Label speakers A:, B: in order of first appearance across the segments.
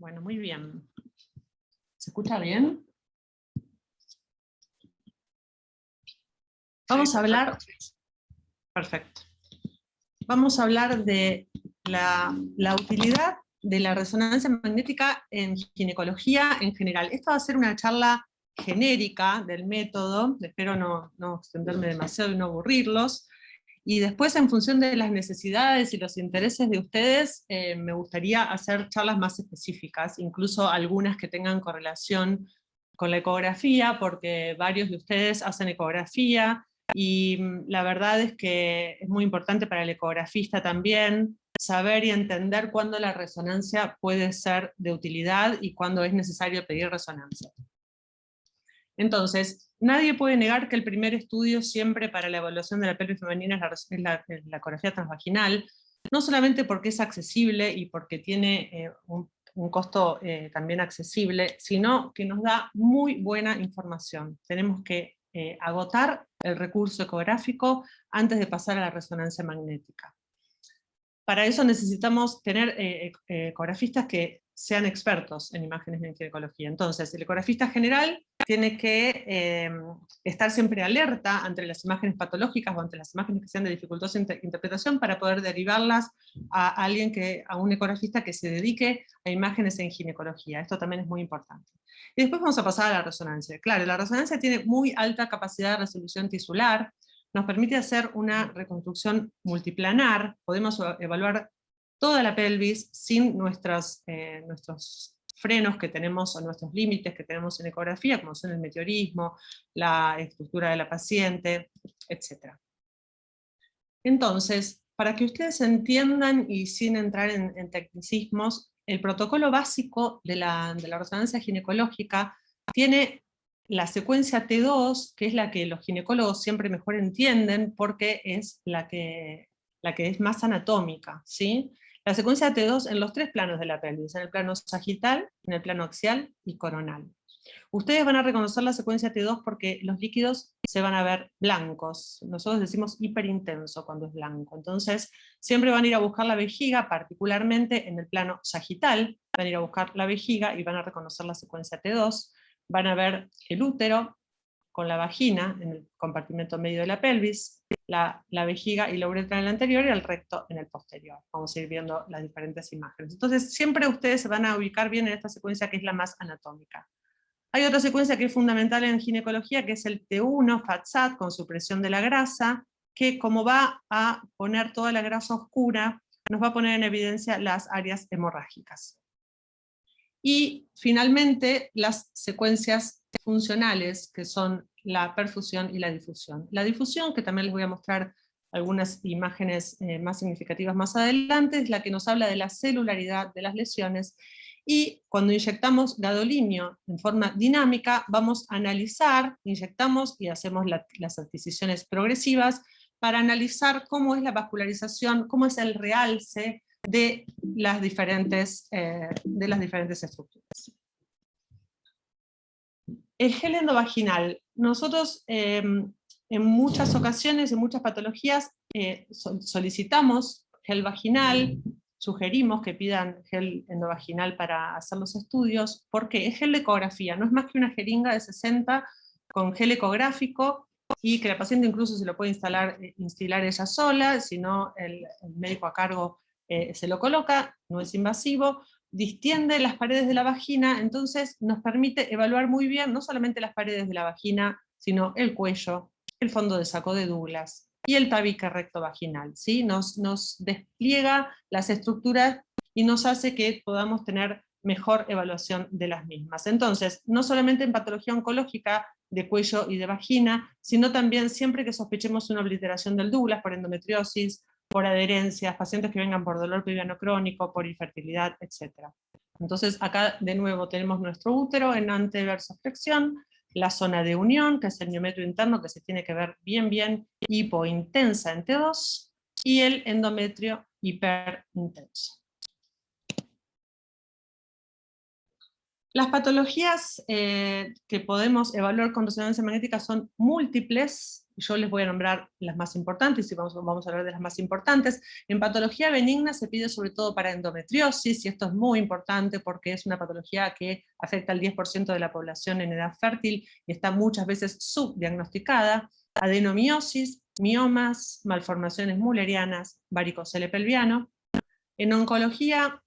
A: Bueno, muy bien. ¿Se escucha bien? Vamos a hablar... Perfecto. Vamos a hablar de la utilidad de la resonancia magnética en ginecología en general. Esta va a ser una charla genérica del método, espero no extenderme demasiado y no aburrirlos, y después en función de las necesidades y los intereses de ustedes, me gustaría hacer charlas más específicas, incluso algunas que tengan correlación con la ecografía, porque varios de ustedes hacen ecografía, y la verdad es que es muy importante para el ecografista también saber y entender cuándo la resonancia puede ser de utilidad y cuándo es necesario pedir resonancia. Entonces, nadie puede negar que el primer estudio siempre para la evaluación de la pelvis femenina es la ecografía transvaginal, no solamente porque es accesible y porque tiene un costo también accesible, sino que nos da muy buena información. Tenemos que agotar el recurso ecográfico antes de pasar a la resonancia magnética. Para eso necesitamos tener ecografistas que sean expertos en imágenes de ginecología. Entonces, el ecografista general tiene que estar siempre alerta ante las imágenes patológicas o ante las imágenes que sean de dificultosa interpretación para poder derivarlas a a un ecografista que se dedique a imágenes en ginecología. Esto también es muy importante. Y después vamos a pasar a la resonancia. Claro, la resonancia tiene muy alta capacidad de resolución tisular, nos permite hacer una reconstrucción multiplanar, podemos evaluar toda la pelvis sin nuestros frenos que tenemos, o nuestros límites que tenemos en ecografía, como son el meteorismo, la estructura de la paciente, etc. Entonces, para que ustedes entiendan, y sin entrar en tecnicismos, el protocolo básico de la resonancia ginecológica tiene la secuencia T2, que es la que los ginecólogos siempre mejor entienden, porque es la que es más anatómica, ¿sí? La secuencia T2 en los tres planos de la pelvis, en el plano sagital, en el plano axial y coronal. Ustedes van a reconocer la secuencia T2 porque los líquidos se van a ver blancos. Nosotros decimos hiperintenso cuando es blanco. Entonces, siempre van a ir a buscar la vejiga, particularmente en el plano sagital, van a ir a buscar la vejiga y van a reconocer la secuencia T2. Van a ver el útero con la vagina en el compartimento medio de la pelvis, la vejiga y la uretra en el anterior y el recto en el posterior. Vamos a ir viendo las diferentes imágenes. Entonces, siempre ustedes se van a ubicar bien en esta secuencia que es la más anatómica. Hay otra secuencia que es fundamental en ginecología, que es el T1, FAT-SAT, con supresión de la grasa, que como va a poner toda la grasa oscura, nos va a poner en evidencia las áreas hemorrágicas. Y finalmente, las secuencias funcionales, que son la perfusión y la difusión. La difusión, que también les voy a mostrar algunas imágenes más significativas más adelante, es la que nos habla de la celularidad de las lesiones, y cuando inyectamos gadolinio en forma dinámica, vamos a analizar, inyectamos y hacemos las adquisiciones progresivas, para analizar cómo es la vascularización, cómo es el realce de las diferentes estructuras. El gel endovaginal. Nosotros en muchas ocasiones, en muchas patologías, solicitamos gel vaginal, sugerimos que pidan gel endovaginal para hacer los estudios, porque es gel de ecografía, no es más que una jeringa de 60 con gel ecográfico, y que la paciente incluso se lo puede instilar ella sola, si no el médico a cargo se lo coloca, no es invasivo, distiende las paredes de la vagina, entonces nos permite evaluar muy bien no solamente las paredes de la vagina, sino el cuello, el fondo de saco de Douglas y el tabique recto vaginal, ¿sí? Nos despliega las estructuras y nos hace que podamos tener mejor evaluación de las mismas. Entonces, no solamente en patología oncológica de cuello y de vagina, sino también siempre que sospechemos una obliteración del Douglas por endometriosis, por adherencias, pacientes que vengan por dolor pelviano crónico, por infertilidad, etc. Entonces acá de nuevo tenemos nuestro útero en anteversoflexión, la zona de unión, que es el miometrio interno, que se tiene que ver bien hipointensa en T2, y el endometrio hiperintenso. Las patologías que podemos evaluar con resonancia magnética son múltiples, yo les voy a nombrar las más importantes, y vamos a hablar de las más importantes. En patología benigna se pide sobre todo para endometriosis, y esto es muy importante porque es una patología que afecta al 10% de la población en edad fértil, y está muchas veces subdiagnosticada. Adenomiosis, miomas, malformaciones mullerianas, varicocele pelviano. En oncología,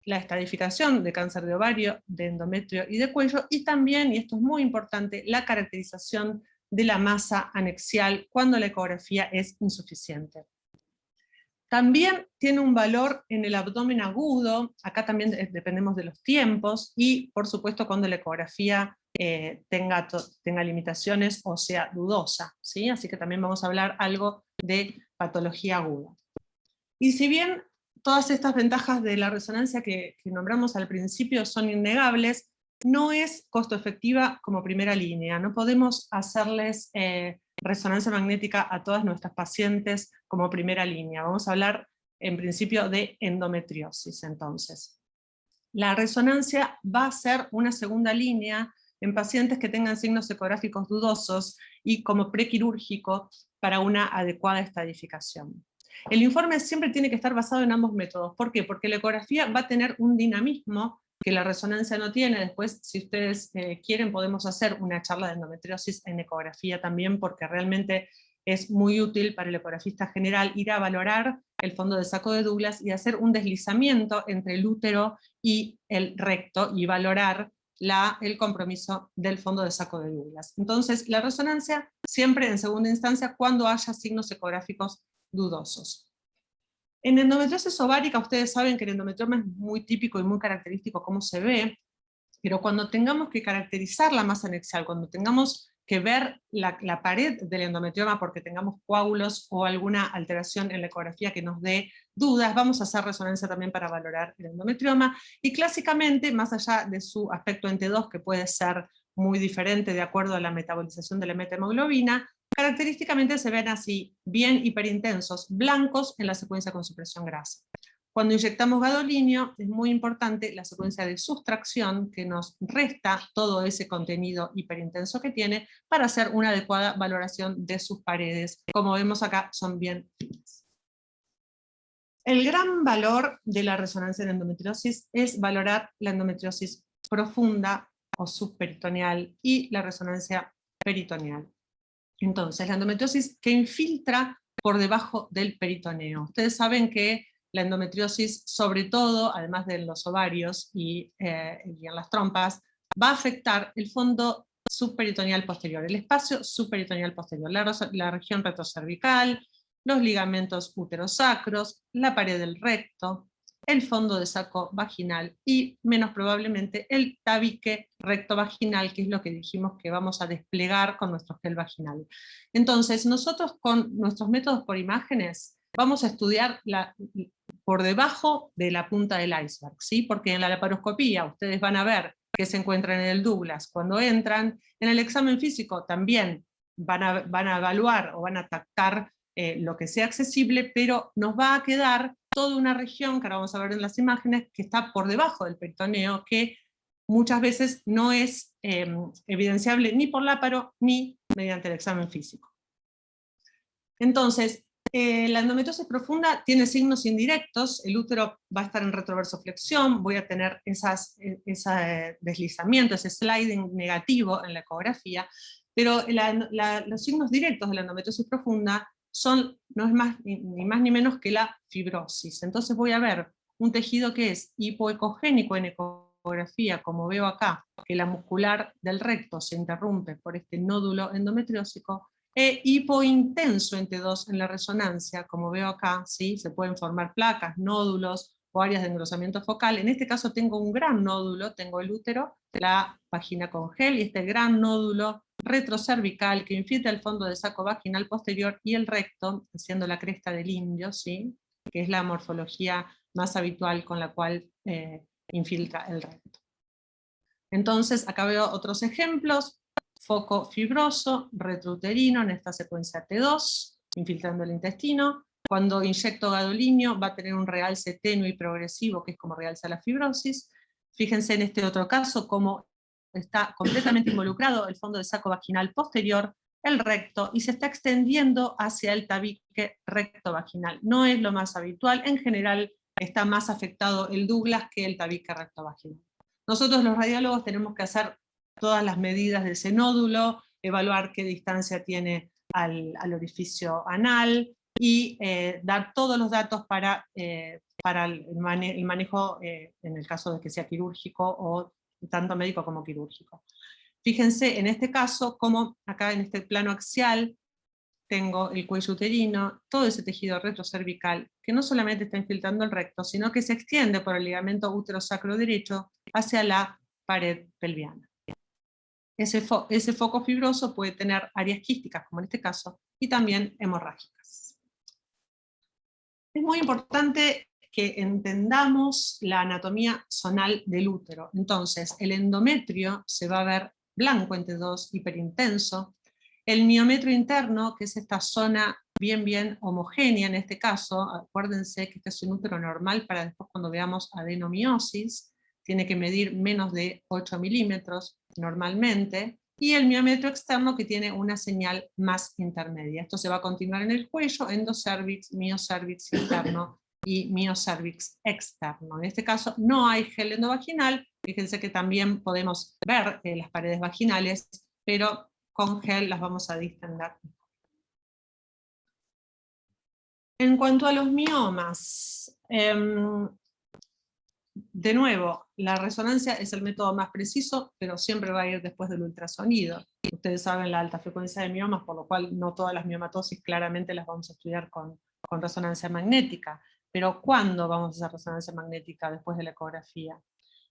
A: la estadificación de cáncer de ovario, de endometrio y de cuello, y también, y esto es muy importante, la caracterización de la masa anexial cuando la ecografía es insuficiente. También tiene un valor en el abdomen agudo, acá también dependemos de los tiempos, y por supuesto cuando la ecografía tenga limitaciones o sea dudosa, ¿sí? Así que también vamos a hablar algo de patología aguda. Y si bien todas estas ventajas de la resonancia que nombramos al principio son innegables, no es costo efectiva como primera línea. No podemos hacerles resonancia magnética a todas nuestras pacientes como primera línea. Vamos a hablar en principio de endometriosis entonces. La resonancia va a ser una segunda línea en pacientes que tengan signos ecográficos dudosos y como prequirúrgico para una adecuada estadificación. El informe siempre tiene que estar basado en ambos métodos. ¿Por qué? Porque la ecografía va a tener un dinamismo que la resonancia no tiene. Después, si ustedes quieren, podemos hacer una charla de endometriosis en ecografía también, porque realmente es muy útil para el ecografista general ir a valorar el fondo de saco de Douglas y hacer un deslizamiento entre el útero y el recto y valorar el compromiso del fondo de saco de Douglas. Entonces, la resonancia siempre en segunda instancia cuando haya signos ecográficos dudosos. En endometriosis ovárica, ustedes saben que el endometrioma es muy típico y muy característico cómo se ve, pero cuando tengamos que caracterizar la masa anexial, cuando tengamos que ver la pared del endometrioma porque tengamos coágulos o alguna alteración en la ecografía que nos dé dudas, vamos a hacer resonancia también para valorar el endometrioma, y clásicamente, más allá de su aspecto en T2, que puede ser muy diferente de acuerdo a la metabolización de la metahemoglobina, característicamente se ven así, bien hiperintensos, blancos en la secuencia con supresión grasa. Cuando inyectamos gadolinio es muy importante la secuencia de sustracción que nos resta todo ese contenido hiperintenso que tiene para hacer una adecuada valoración de sus paredes. Como vemos acá, son bien finas. El gran valor de la resonancia en endometriosis es valorar la endometriosis profunda o subperitoneal y la resonancia peritoneal. Entonces, la endometriosis que infiltra por debajo del peritoneo. Ustedes saben que la endometriosis, sobre todo, además de en los ovarios y en las trompas, va a afectar el fondo subperitoneal posterior, el espacio subperitoneal posterior, la región retrocervical, los ligamentos uterosacros, la pared del recto, el fondo de saco vaginal y, menos probablemente, el tabique rectovaginal, que es lo que dijimos que vamos a desplegar con nuestro gel vaginal. Entonces, nosotros con nuestros métodos por imágenes vamos a estudiar por debajo de la punta del iceberg, ¿sí? Porque en la laparoscopía ustedes van a ver que se encuentran en el Douglas cuando entran, en el examen físico también van a evaluar o van a tactar lo que sea accesible, pero nos va a quedar toda una región, que ahora vamos a ver en las imágenes, que está por debajo del peritoneo, que muchas veces no es evidenciable ni por láparo ni mediante el examen físico. Entonces, la endometriosis profunda tiene signos indirectos, el útero va a estar en retroversoflexión, voy a tener ese deslizamiento, ese sliding negativo en la ecografía, pero los signos directos de la endometriosis profunda no es ni más ni menos que la fibrosis. Entonces voy a ver un tejido que es hipoecogénico en ecografía, como veo acá, que la muscular del recto se interrumpe por este nódulo endometriósico, e hipointenso en T2 en la resonancia, como veo acá, ¿sí? Se pueden formar placas, nódulos o áreas de engrosamiento focal. En este caso tengo un gran nódulo, tengo el útero, la vagina con gel, y este gran nódulo retrocervical que infiltra el fondo del saco vaginal posterior y el recto, haciendo la cresta del indio, ¿sí? Que es la morfología más habitual con la cual infiltra el recto. Entonces, acá veo otros ejemplos: foco fibroso, retrouterino en esta secuencia T2, infiltrando el intestino. Cuando inyecto gadolinio va a tener un realce tenue y progresivo, que es como realza la fibrosis. Fíjense en este otro caso cómo está completamente involucrado el fondo del saco vaginal posterior el recto y se está extendiendo hacia el tabique recto vaginal. No es lo más habitual, en general está más afectado el Douglas que el tabique recto vaginal. Nosotros los radiólogos tenemos que hacer todas las medidas de ese nódulo, evaluar qué distancia tiene al orificio anal y dar todos los datos para el manejo en el caso de que sea quirúrgico o tanto médico como quirúrgico. Fíjense en este caso como acá en este plano axial tengo el cuello uterino, todo ese tejido retrocervical, que no solamente está infiltrando el recto, sino que se extiende por el ligamento útero-sacro derecho hacia la pared pelviana. Ese foco fibroso puede tener áreas quísticas, como en este caso, y también hemorrágicas. Es muy importante que entendamos la anatomía zonal del útero. Entonces, el endometrio se va a ver blanco en T2, hiperintenso. El miometrio interno, que es esta zona bien homogénea en este caso, acuérdense que este es un útero normal para después cuando veamos adenomiosis, tiene que medir menos de 8 milímetros normalmente, y el miometrio externo que tiene una señal más intermedia. Esto se va a continuar en el cuello, endocervix, miocervix interno y miocervix externo. En este caso no hay gel endovaginal, fíjense que también podemos ver las paredes vaginales, pero con gel las vamos a distender. En cuanto a los miomas, de nuevo, la resonancia es el método más preciso, pero siempre va a ir después del ultrasonido. Ustedes saben la alta frecuencia de miomas, por lo cual no todas las miomatosis claramente las vamos a estudiar con resonancia magnética. Pero ¿cuándo vamos a hacer resonancia magnética después de la ecografía?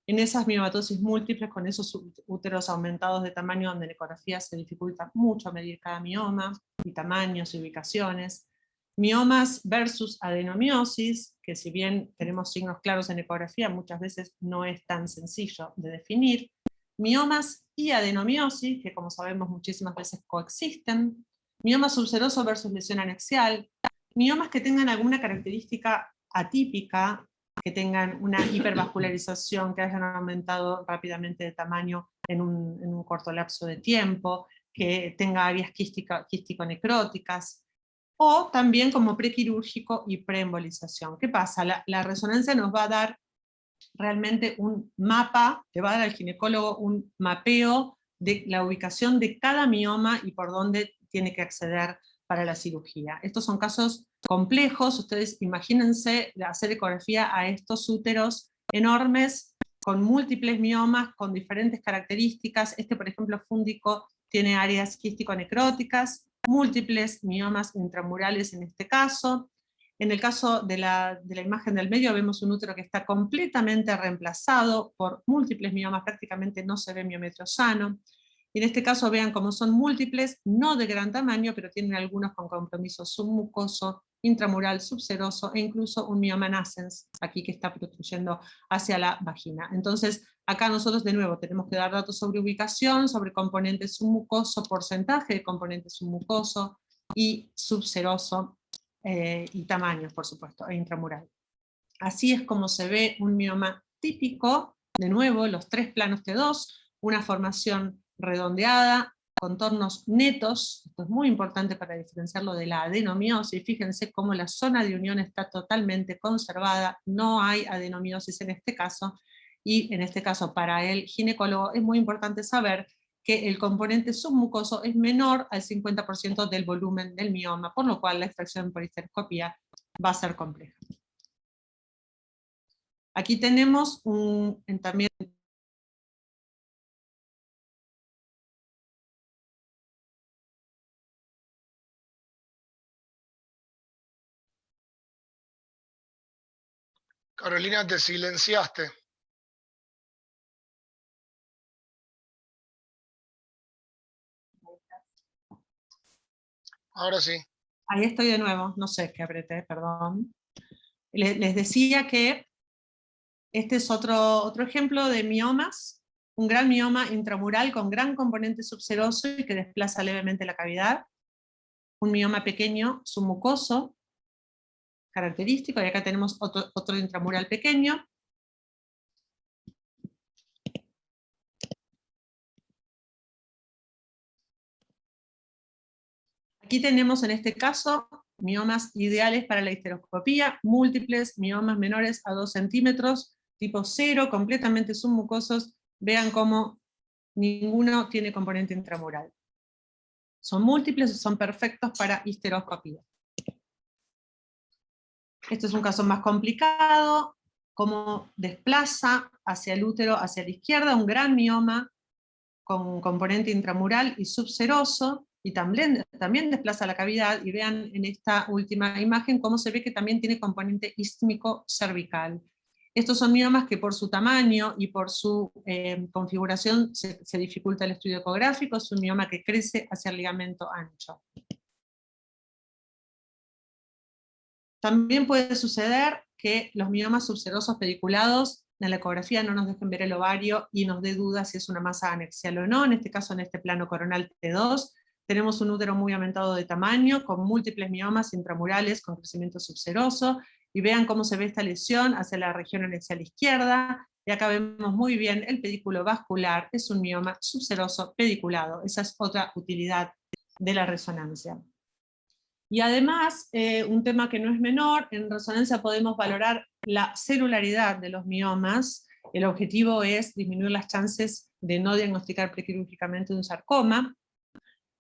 A: En esas miomatosis múltiples, con esos úteros aumentados de tamaño, donde en ecografía se dificulta mucho medir cada mioma, y tamaños y ubicaciones. Miomas versus adenomiosis, que si bien tenemos signos claros en ecografía, muchas veces no es tan sencillo de definir. Miomas y adenomiosis, que como sabemos muchísimas veces coexisten. Mioma subseroso versus lesión anexial. Miomas que tengan alguna característica atípica, que tengan una hipervascularización, que hayan aumentado rápidamente de tamaño en un corto lapso de tiempo, que tenga áreas quístico-necróticas, o también como prequirúrgico y preembolización. ¿Qué pasa? La resonancia nos va a dar realmente un mapa, le va a dar al ginecólogo un mapeo de la ubicación de cada mioma y por dónde tiene que acceder para la cirugía. Estos son casos complejos, ustedes imagínense hacer ecografía a estos úteros enormes, con múltiples miomas, con diferentes características. Este, por ejemplo, fúndico, tiene áreas quístico-necróticas, múltiples miomas intramurales en este caso. En el caso de la imagen del medio vemos un útero que está completamente reemplazado por múltiples miomas, prácticamente no se ve miometrio sano. Y en este caso vean cómo son múltiples, no de gran tamaño, pero tienen algunos con compromiso submucoso, intramural, subseroso e incluso un mioma nascens, aquí que está protruyendo hacia la vagina. Entonces, acá nosotros de nuevo tenemos que dar datos sobre ubicación, sobre componente submucoso, porcentaje de componente submucoso y subseroso, y tamaños, por supuesto, e intramural. Así es como se ve un mioma típico, de nuevo, los tres planos T2, una formación redondeada, contornos netos, esto es muy importante para diferenciarlo de la adenomiosis, fíjense cómo la zona de unión está totalmente conservada, no hay adenomiosis en este caso, y en este caso para el ginecólogo es muy importante saber que el componente submucoso es menor al 50% del volumen del mioma, por lo cual la extracción por histeroscopía va a ser compleja. Aquí tenemos también.
B: Carolina, te silenciaste. Ahora sí.
A: Ahí estoy de nuevo, no sé qué apreté, perdón. Les decía que este es otro ejemplo de miomas, un gran mioma intramural con gran componente subseroso y que desplaza levemente la cavidad. Un mioma pequeño submucoso, característico, y acá tenemos otro intramural pequeño. Aquí tenemos en este caso miomas ideales para la histeroscopía, múltiples miomas menores a 2 centímetros, tipo 0, completamente submucosos. Vean cómo ninguno tiene componente intramural. Son múltiples, son perfectos para histeroscopía. Este es un caso más complicado, cómo desplaza hacia el útero, hacia la izquierda, un gran mioma con componente intramural y subseroso, y también desplaza la cavidad, y vean en esta última imagen cómo se ve que también tiene componente ístmico cervical. Estos son miomas que por su tamaño y por su configuración se dificulta el estudio ecográfico. Es un mioma que crece hacia el ligamento ancho. También puede suceder que los miomas subserosos pediculados en la ecografía no nos dejen ver el ovario y nos dé dudas si es una masa anexial o no. En este caso, en este plano coronal T2, tenemos un útero muy aumentado de tamaño, con múltiples miomas intramurales con crecimiento subseroso, y vean cómo se ve esta lesión hacia la región anexial izquierda, y acá vemos muy bien el pedículo vascular, es un mioma subseroso pediculado. Esa es otra utilidad de la resonancia. Y además, un tema que no es menor, en resonancia podemos valorar la celularidad de los miomas. El objetivo es disminuir las chances de no diagnosticar prequirúrgicamente un sarcoma,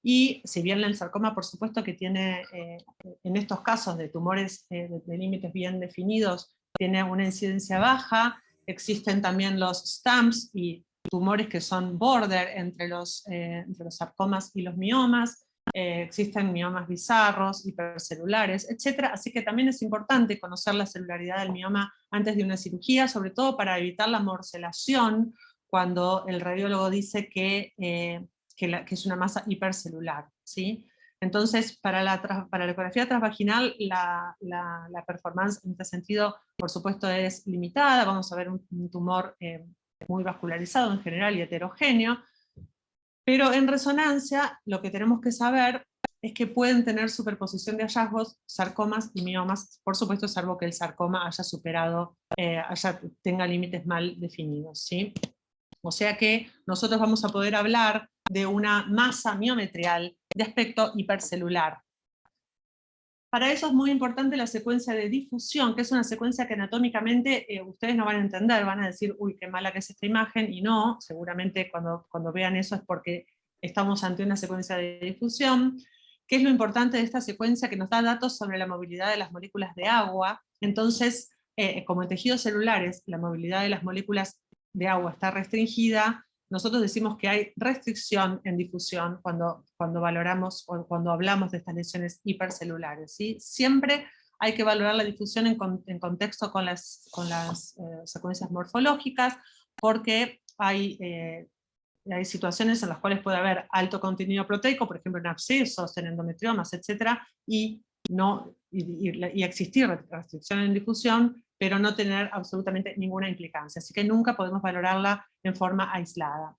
A: y si bien el sarcoma por supuesto que tiene, en estos casos de tumores de límites bien definidos, tiene una incidencia baja, existen también los STAMPs y tumores que son border entre los sarcomas y los miomas. Existen miomas bizarros, hipercelulares, etc. Así que también es importante conocer la celularidad del mioma antes de una cirugía, sobre todo para evitar la morcelación cuando el radiólogo dice que es una masa hipercelular, ¿sí? Entonces, para la ecografía transvaginal, la performance en este sentido, por supuesto, es limitada. Vamos a ver un tumor muy vascularizado en general y heterogéneo, pero en resonancia lo que tenemos que saber es que pueden tener superposición de hallazgos, sarcomas y miomas, por supuesto, salvo que el sarcoma haya superado, tenga límites mal definidos, ¿sí? O sea que nosotros vamos a poder hablar de una masa miometrial de aspecto hipercelular. Para eso es muy importante la secuencia de difusión, que es una secuencia que anatómicamente ustedes no van a entender, van a decir, uy, qué mala que es esta imagen, y no, seguramente cuando vean eso es porque estamos ante una secuencia de difusión. ¿Qué es lo importante de esta secuencia? Que nos da datos sobre la movilidad de las moléculas de agua. Entonces, como en tejidos celulares, la movilidad de las moléculas de agua está restringida, nosotros decimos que hay restricción en difusión cuando valoramos o cuando hablamos de estas lesiones hipercelulares, ¿sí? Siempre hay que valorar la difusión en contexto con las secuencias morfológicas, porque hay situaciones en las cuales puede haber alto contenido proteico, por ejemplo en abscesos, en endometriomas, etc., y existir restricción en difusión, pero no tener absolutamente ninguna implicancia. Así que nunca podemos valorarla en forma aislada.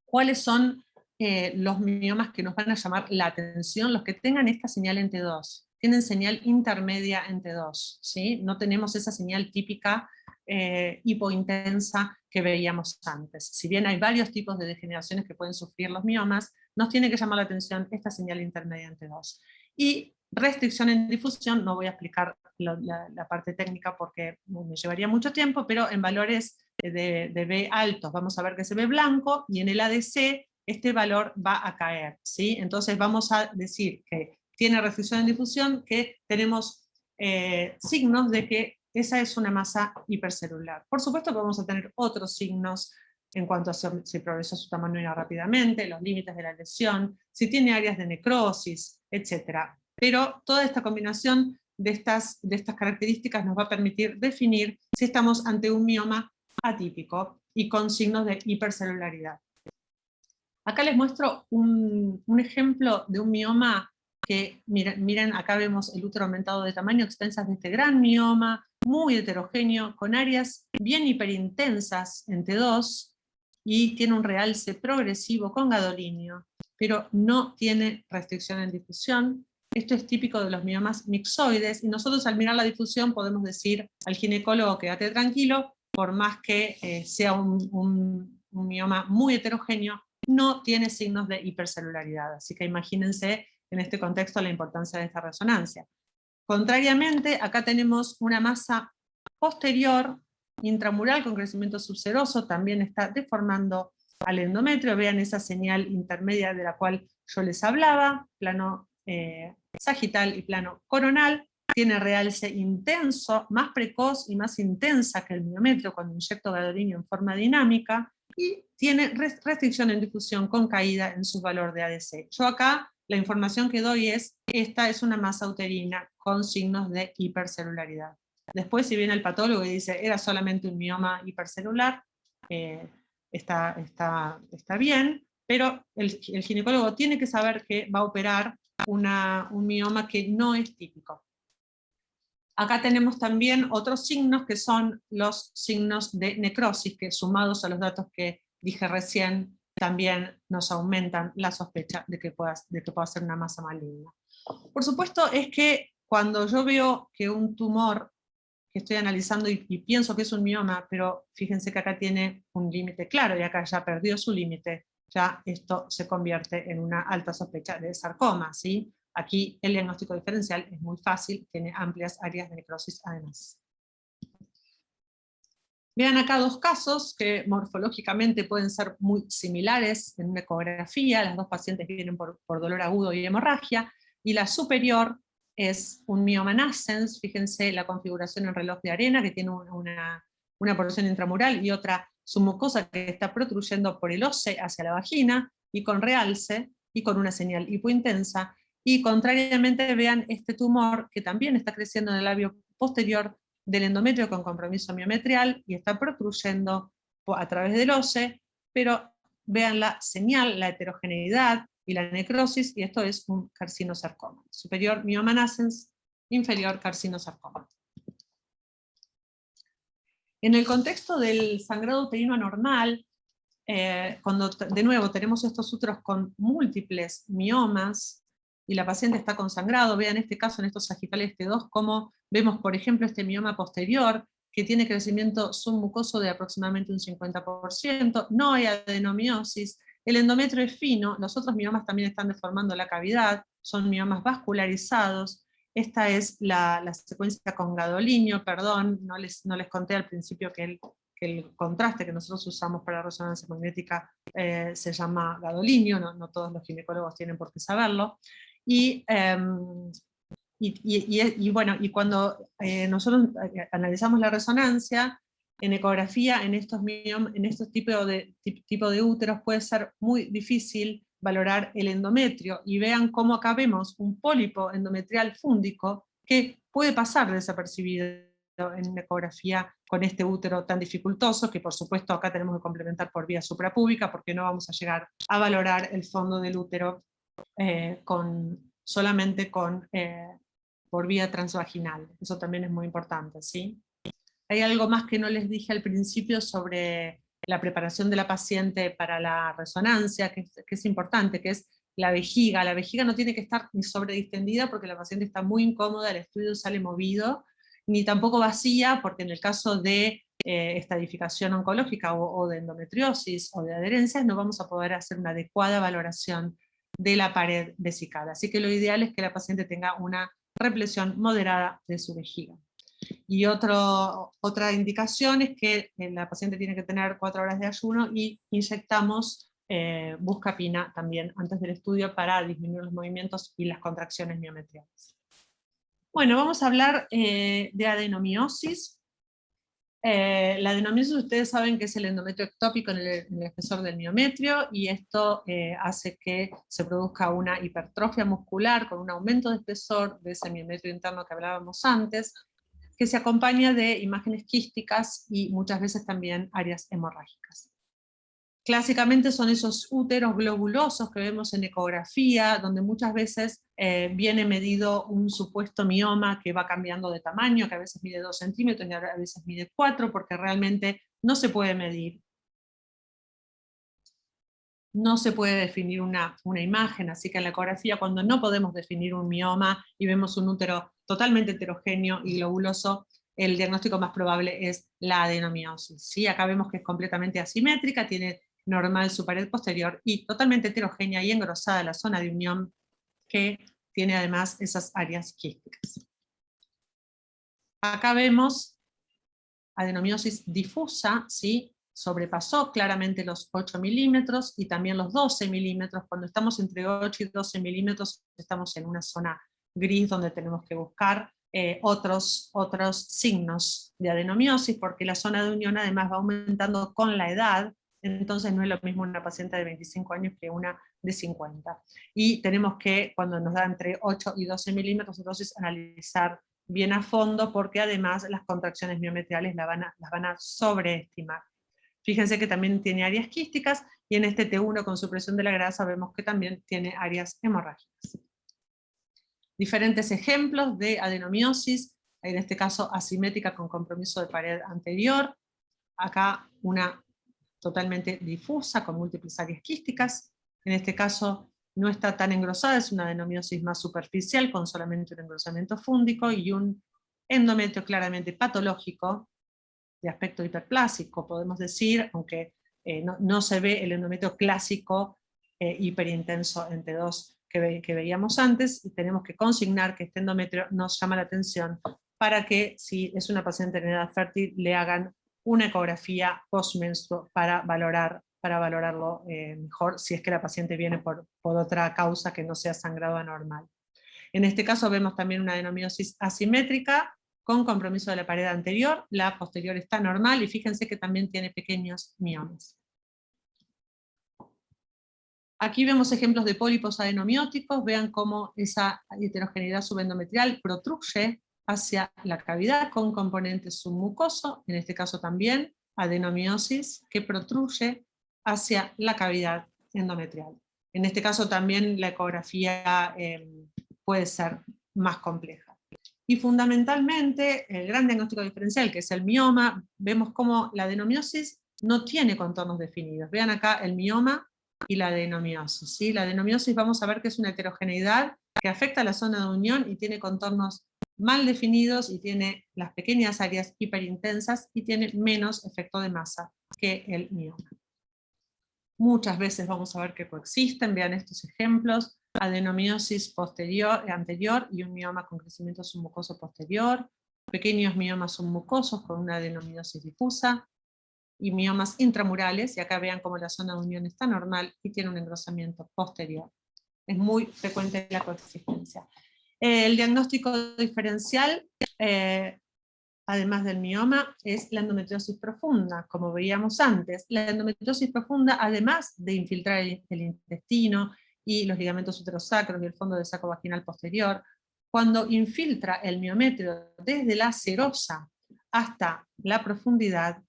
A: ¿Cuáles son los miomas que nos van a llamar la atención? Los que tengan esta señal en T2. Tienen señal intermedia en T2, ¿sí? No tenemos esa señal típica hipointensa que veíamos antes. Si bien hay varios tipos de degeneraciones que pueden sufrir los miomas, nos tiene que llamar la atención esta señal intermedia en T2. Y restricción en difusión, no voy a explicar la parte técnica porque me llevaría mucho tiempo, pero en valores de B altos vamos a ver que se ve blanco, y en el ADC este valor va a caer, ¿sí? Entonces vamos a decir que tiene restricción en difusión, que tenemos signos de que esa es una masa hipercelular. Por supuesto que vamos a tener otros signos en cuanto a si progresó su tamaño rápidamente, los límites de la lesión, si tiene áreas de necrosis, etc. Pero toda esta combinación de estas características nos va a permitir definir si estamos ante un mioma atípico y con signos de hipercelularidad. Acá les muestro un ejemplo de un mioma que, miren, acá vemos el útero aumentado de tamaño, extensas de este gran mioma, muy heterogéneo, con áreas bien hiperintensas en T2, y tiene un realce progresivo con gadolinio, pero no tiene restricción en difusión. Esto es típico de los miomas mixoides, y nosotros al mirar la difusión podemos decir al ginecólogo, quédate tranquilo, por más que sea un mioma muy heterogéneo, no tiene signos de hipercelularidad. Así que imagínense en este contexto la importancia de esta resonancia. Contrariamente, acá tenemos una masa posterior, intramural con crecimiento subseroso, también está deformando al endometrio. Vean esa señal intermedia de la cual yo les hablaba, plano sagital y plano coronal. Tiene realce intenso, más precoz y más intensa que el miometrio cuando inyecto gadolinio en forma dinámica, y tiene restricción en difusión con caída en su valor de ADC. Yo acá la información que doy es, esta es una masa uterina con signos de hipercelularidad. Después, si viene el patólogo y dice, era solamente un mioma hipercelular, está bien, pero el ginecólogo tiene que saber que va a operar un mioma que no es típico. Acá tenemos también otros signos que son los signos de necrosis, que sumados a los datos que dije recién, también nos aumentan la sospecha de que pueda ser una masa maligna. Por supuesto, es que cuando yo veo que un tumor que estoy analizando y pienso que es un mioma, pero fíjense que acá tiene un límite claro y acá ya perdió su límite, ya esto se convierte en una alta sospecha de sarcoma, ¿sí? Aquí el diagnóstico diferencial es muy fácil, tiene amplias áreas de necrosis además. Vean acá dos casos que morfológicamente pueden ser muy similares en una ecografía. Las dos pacientes vienen por dolor agudo y hemorragia, y la superior es un mioma nascens. Fíjense la configuración en reloj de arena, que tiene una porción intramural y otra submucosa que está protruyendo por el óseo hacia la vagina, y con realce, y con una señal hipointensa. Y contrariamente, vean este tumor que también está creciendo en el labio posterior del endometrio con compromiso miometrial y está protruyendo a través del óseo, pero vean la señal, la heterogeneidad y la necrosis, y esto es un carcinosarcoma. Superior mioma nascens, inferior carcinosarcoma. En el contexto del sangrado uterino anormal, cuando de nuevo tenemos estos úteros con múltiples miomas, y la paciente está con sangrado, vean este caso en estos sagitales T2, como vemos por ejemplo este mioma posterior, que tiene crecimiento submucoso de aproximadamente un 50%, no hay adenomiosis, el endometrio es fino, los otros miomas también están deformando la cavidad, son miomas vascularizados. Esta es la secuencia con gadolinio, perdón, no les conté al principio que el contraste que nosotros usamos para la resonancia magnética se llama gadolinio, no todos los ginecólogos tienen por qué saberlo. Y bueno, y cuando nosotros analizamos la resonancia, en ecografía, en estos tipos de úteros puede ser muy difícil valorar el endometrio, y vean cómo acá vemos un pólipo endometrial fúndico que puede pasar desapercibido en una ecografía con este útero tan dificultoso, que por supuesto acá tenemos que complementar por vía suprapúbica, porque no vamos a llegar a valorar el fondo del útero solamente por vía transvaginal. Eso también es muy importante, ¿sí? Hay algo más que no les dije al principio sobre la preparación de la paciente para la resonancia, que es importante, que es la vejiga. La vejiga no tiene que estar ni sobredistendida porque la paciente está muy incómoda, el estudio sale movido, ni tampoco vacía, porque en el caso de estadificación oncológica o de endometriosis o de adherencias no vamos a poder hacer una adecuada valoración de la pared vesical. Así que lo ideal es que la paciente tenga una represión moderada de su vejiga. Y otra indicación es que la paciente tiene que tener 4 horas de ayuno, y inyectamos buscapina también antes del estudio para disminuir los movimientos y las contracciones miometriales. Bueno, vamos a hablar de adenomiosis. La adenomiosis, ustedes saben que es el endometrio ectópico en el espesor del miometrio, y esto hace que se produzca una hipertrofia muscular con un aumento de espesor de ese miometrio interno que hablábamos antes, que se acompaña de imágenes quísticas y muchas veces también áreas hemorrágicas. Clásicamente son esos úteros globulosos que vemos en ecografía, donde muchas veces viene medido un supuesto mioma que va cambiando de tamaño, que a veces mide 2 centímetros y a veces mide 4, porque realmente no se puede medir. No se puede definir una imagen, así que en la ecografía, cuando no podemos definir un mioma y vemos un útero totalmente heterogéneo y globuloso, el diagnóstico más probable es la adenomiosis. ¿Sí? Acá vemos que es completamente asimétrica, tiene normal su pared posterior y totalmente heterogénea y engrosada la zona de unión que tiene además esas áreas quísticas. Acá vemos adenomiosis difusa, ¿sí? Sobrepasó claramente los 8 milímetros y también los 12 milímetros. Cuando estamos entre 8 y 12 milímetros estamos en una zona gris donde tenemos que buscar otros signos de adenomiosis, porque la zona de unión además va aumentando con la edad, entonces no es lo mismo una paciente de 25 años que una de 50. Y tenemos que, cuando nos da entre 8 y 12 milímetros, entonces analizar bien a fondo, porque además las contracciones miometriales las van a sobreestimar. Fíjense que también tiene áreas quísticas, y en este T1 con supresión de la grasa vemos que también tiene áreas hemorrágicas. Diferentes ejemplos de adenomiosis, en este caso asimétrica con compromiso de pared anterior, acá una totalmente difusa con múltiples áreas quísticas, en este caso no está tan engrosada, es una adenomiosis más superficial con solamente un engrosamiento fúndico y un endometrio claramente patológico de aspecto hiperplásico, podemos decir, aunque no se ve el endometrio clásico hiperintenso en T2 que veíamos antes, y tenemos que consignar que este endometrio nos llama la atención para que, si es una paciente en edad fértil, le hagan una ecografía postmenstruo para valorarlo mejor, si es que la paciente viene por otra causa que no sea sangrado anormal. En este caso vemos también una adenomiosis asimétrica, con compromiso de la pared anterior, la posterior está normal, y fíjense que también tiene pequeños miomas. Aquí vemos ejemplos de pólipos adenomióticos, vean cómo esa heterogeneidad subendometrial protruye hacia la cavidad con componente submucoso, en este caso también adenomiosis que protruye hacia la cavidad endometrial. En este caso también la ecografía puede ser más compleja. Y fundamentalmente, el gran diagnóstico diferencial, que es el mioma, vemos cómo la adenomiosis no tiene contornos definidos. Vean acá el mioma y la adenomiosis, ¿sí? La adenomiosis vamos a ver que es una heterogeneidad que afecta a la zona de unión y tiene contornos mal definidos y tiene las pequeñas áreas hiperintensas y tiene menos efecto de masa que el mioma. Muchas veces vamos a ver que coexisten, vean estos ejemplos: adenomiosis anterior y un mioma con crecimiento submucoso posterior, pequeños miomas submucosos con una adenomiosis difusa, y miomas intramurales, y acá vean cómo la zona de unión está normal y tiene un engrosamiento posterior. Es muy frecuente la coexistencia. El diagnóstico diferencial, además del mioma, es la endometriosis profunda, como veíamos antes. La endometriosis profunda, además de infiltrar el intestino y los ligamentos uterosacros y el fondo del saco vaginal posterior, cuando infiltra el miometrio desde la serosa hasta la profundidad,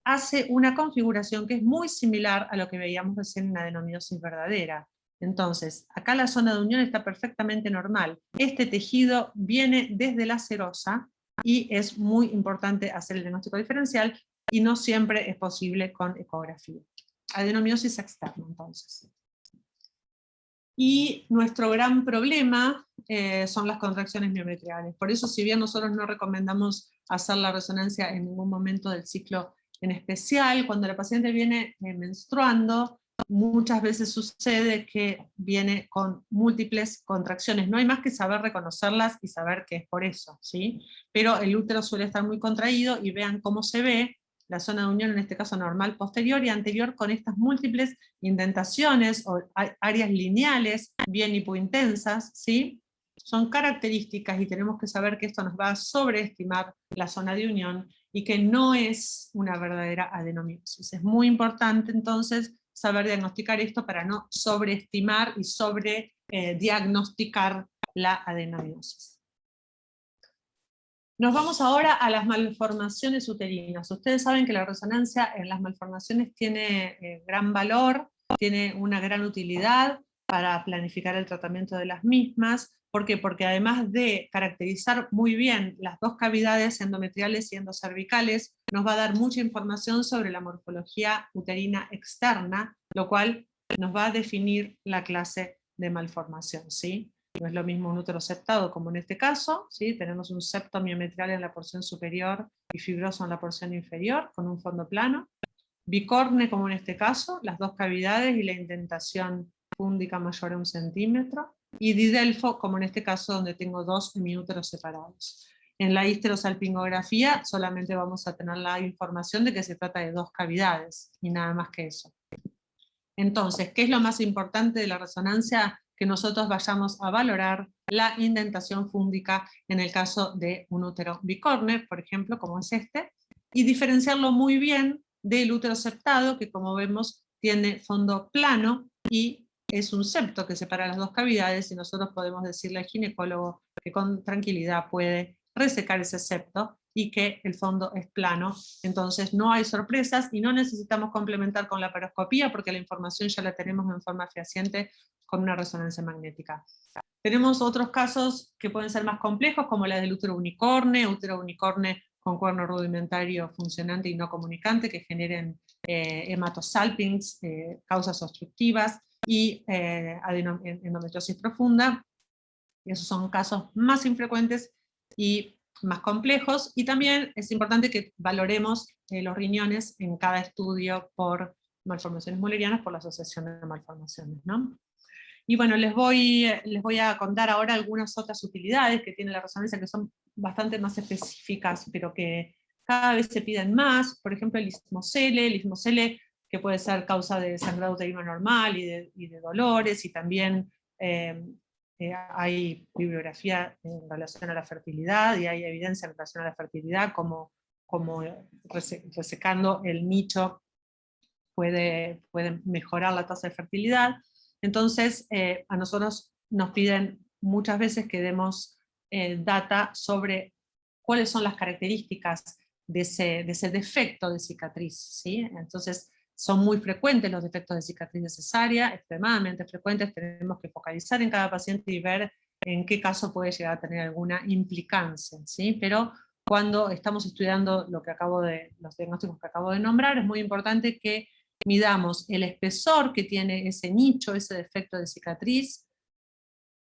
A: hace una configuración que es muy similar a lo que veíamos recién en la adenomiosis verdadera. Entonces, acá la zona de unión está perfectamente normal. Este tejido viene desde la serosa, y es muy importante hacer el diagnóstico diferencial, y no siempre es posible con ecografía. Adenomiosis externa, entonces. Y nuestro gran problema son las contracciones miometriales. Por eso, si bien nosotros no recomendamos hacer la resonancia en ningún momento del ciclo en especial, cuando la paciente viene menstruando, muchas veces sucede que viene con múltiples contracciones. No hay más que saber reconocerlas y saber que es por eso, ¿sí? Pero el útero suele estar muy contraído, y vean cómo se ve la zona de unión, en este caso normal posterior y anterior, con estas múltiples indentaciones o áreas lineales bien hipointensas, ¿sí? Son características, y tenemos que saber que esto nos va a sobreestimar la zona de unión y que no es una verdadera adenomiosis. Es muy importante entonces saber diagnosticar esto para no sobreestimar y diagnosticar la adenomiosis. Nos vamos ahora a las malformaciones uterinas. Ustedes saben que la resonancia en las malformaciones tiene gran valor, tiene una gran utilidad para planificar el tratamiento de las mismas. ¿Por qué? Porque además de caracterizar muy bien las dos cavidades endometriales y endocervicales, nos va a dar mucha información sobre la morfología uterina externa, lo cual nos va a definir la clase de malformación, ¿sí? No es lo mismo un útero septado, como en este caso, ¿sí? Tenemos un septo miometrial en la porción superior y fibroso en la porción inferior, con un fondo plano. Bicorne, como en este caso, las dos cavidades y la indentación fúndica mayor a 1 centímetro. y didelfo, como en este caso donde tengo 2 hemiúteros separados. En la histerosalpingografía solamente vamos a tener la información de que se trata de 2 cavidades, y nada más que eso. Entonces, ¿qué es lo más importante de la resonancia? Que nosotros vayamos a valorar la indentación fúndica en el caso de un útero bicorne, por ejemplo, como es este, y diferenciarlo muy bien del útero septado, que como vemos tiene fondo plano y es un septo que separa las 2 cavidades, y nosotros podemos decirle al ginecólogo que con tranquilidad puede resecar ese septo y que el fondo es plano. Entonces no hay sorpresas y no necesitamos complementar con la paroscopía porque la información ya la tenemos en forma fehaciente con una resonancia magnética. Tenemos otros casos que pueden ser más complejos, como la del útero unicorne con cuerno rudimentario funcionante y no comunicante, que generen hematosalpings, causas obstructivas, y endometriosis profunda. Esos son casos más infrecuentes y más complejos, y también es importante que valoremos los riñones en cada estudio por malformaciones mullerianas, por la asociación de malformaciones, ¿no? Y bueno, les voy a contar ahora algunas otras utilidades que tiene la resonancia, que son bastante más específicas, pero que cada vez se piden más. Por ejemplo, el ismocele, que puede ser causa de sangrado uterino normal y de dolores, y también hay bibliografía en relación a la fertilidad, y hay evidencia en relación a la fertilidad, como resecando el nicho puede mejorar la tasa de fertilidad. Entonces, a nosotros nos piden muchas veces que demos data sobre cuáles son las características de ese defecto de cicatriz, ¿sí? Entonces, son muy frecuentes los defectos de cicatriz de cesárea, extremadamente frecuentes, tenemos que focalizar en cada paciente y ver en qué caso puede llegar a tener alguna implicancia, ¿sí? Pero cuando estamos estudiando los diagnósticos que acabo de nombrar, es muy importante que midamos el espesor que tiene ese nicho, ese defecto de cicatriz,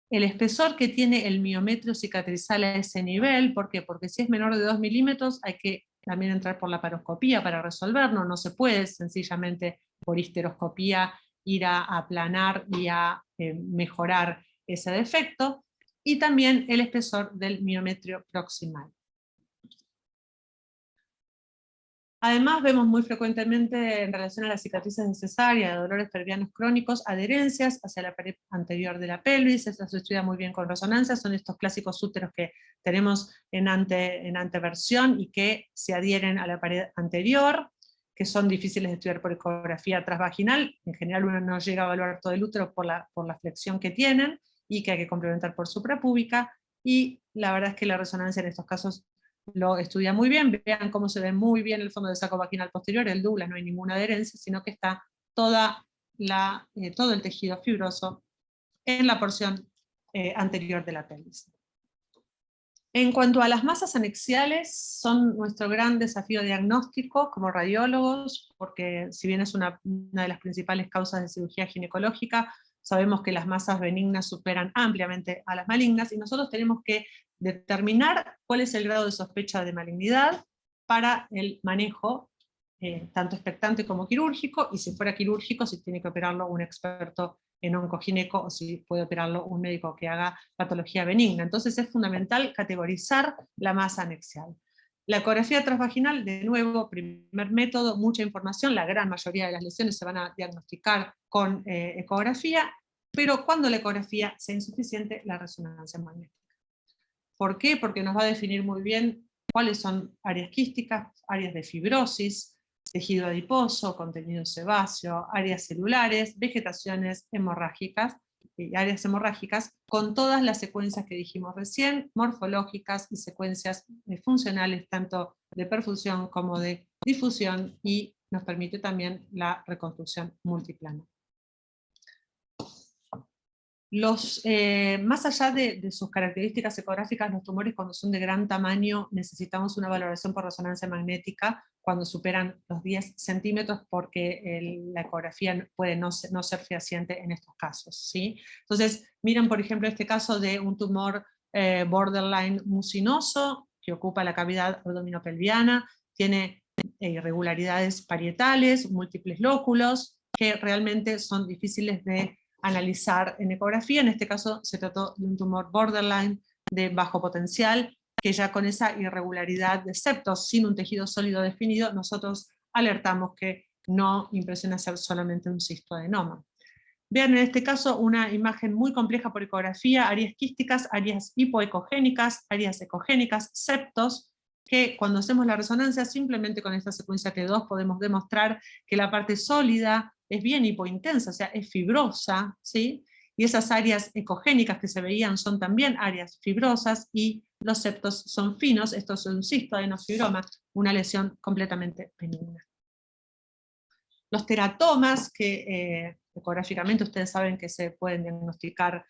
A: el espesor que tiene el miometrio cicatrizal a ese nivel. ¿Por qué? Porque si es menor de 2 milímetros hay que también entrar por la paroscopía para resolverlo, no se puede sencillamente por histeroscopía ir a aplanar y a mejorar ese defecto, y también el espesor del miometrio proximal. Además, vemos muy frecuentemente en relación a las cicatrices de cesárea, de dolores pelvianos crónicos, adherencias hacia la pared anterior de la pelvis. Esto se estudia muy bien con resonancia, son estos clásicos úteros que tenemos en anteversión y que se adhieren a la pared anterior, que son difíciles de estudiar por ecografía transvaginal. En general uno no llega a evaluar todo el útero por la flexión que tienen, y que hay que complementar por suprapúbica, y la verdad es que la resonancia en estos casos lo estudia muy bien. Vean cómo se ve muy bien el fondo del saco vaginal posterior, el Douglas, no hay ninguna adherencia, sino que está todo el tejido fibroso en la porción anterior de la pelvis. En cuanto a las masas anexiales, son nuestro gran desafío diagnóstico como radiólogos, porque si bien es una de las principales causas de cirugía ginecológica, sabemos que las masas benignas superan ampliamente a las malignas, y nosotros tenemos que determinar cuál es el grado de sospecha de malignidad para el manejo, tanto expectante como quirúrgico, y si fuera quirúrgico, si tiene que operarlo un experto en oncogineco, o si puede operarlo un médico que haga patología benigna. Entonces es fundamental categorizar la masa anexial. La ecografía transvaginal, de nuevo, primer método, mucha información, la gran mayoría de las lesiones se van a diagnosticar con ecografía, pero cuando la ecografía sea insuficiente, la resonancia magnética. ¿Por qué? Porque nos va a definir muy bien cuáles son áreas quísticas, áreas de fibrosis, tejido adiposo, contenido sebáceo, áreas celulares, vegetaciones hemorrágicas y áreas hemorrágicas, con todas las secuencias que dijimos recién, morfológicas y secuencias funcionales, tanto de perfusión como de difusión, y nos permite también la reconstrucción multiplana. Más allá de sus características ecográficas, los tumores cuando son de gran tamaño necesitamos una valoración por resonancia magnética cuando superan los 10 centímetros, porque la ecografía puede no ser fehaciente en estos casos, ¿sí? Entonces, miren por ejemplo este caso de un tumor borderline mucinoso que ocupa la cavidad abdominopelviana, tiene irregularidades parietales, múltiples lóculos, que realmente son difíciles de analizar en ecografía. En este caso se trató de un tumor borderline de bajo potencial, que ya con esa irregularidad de septos, sin un tejido sólido definido, nosotros alertamos que no impresiona ser solamente un cistoadenoma. Vean en este caso una imagen muy compleja por ecografía, áreas quísticas, áreas hipoecogénicas, áreas ecogénicas, septos, que cuando hacemos la resonancia, simplemente con esta secuencia T2 podemos demostrar que la parte sólida es bien hipointensa, o sea, es fibrosa, ¿sí? Y esas áreas ecogénicas que se veían son también áreas fibrosas, y los septos son finos. Esto es un cistoadenofibroma, una lesión completamente benigna. Los teratomas, que ecográficamente ustedes saben que se pueden diagnosticar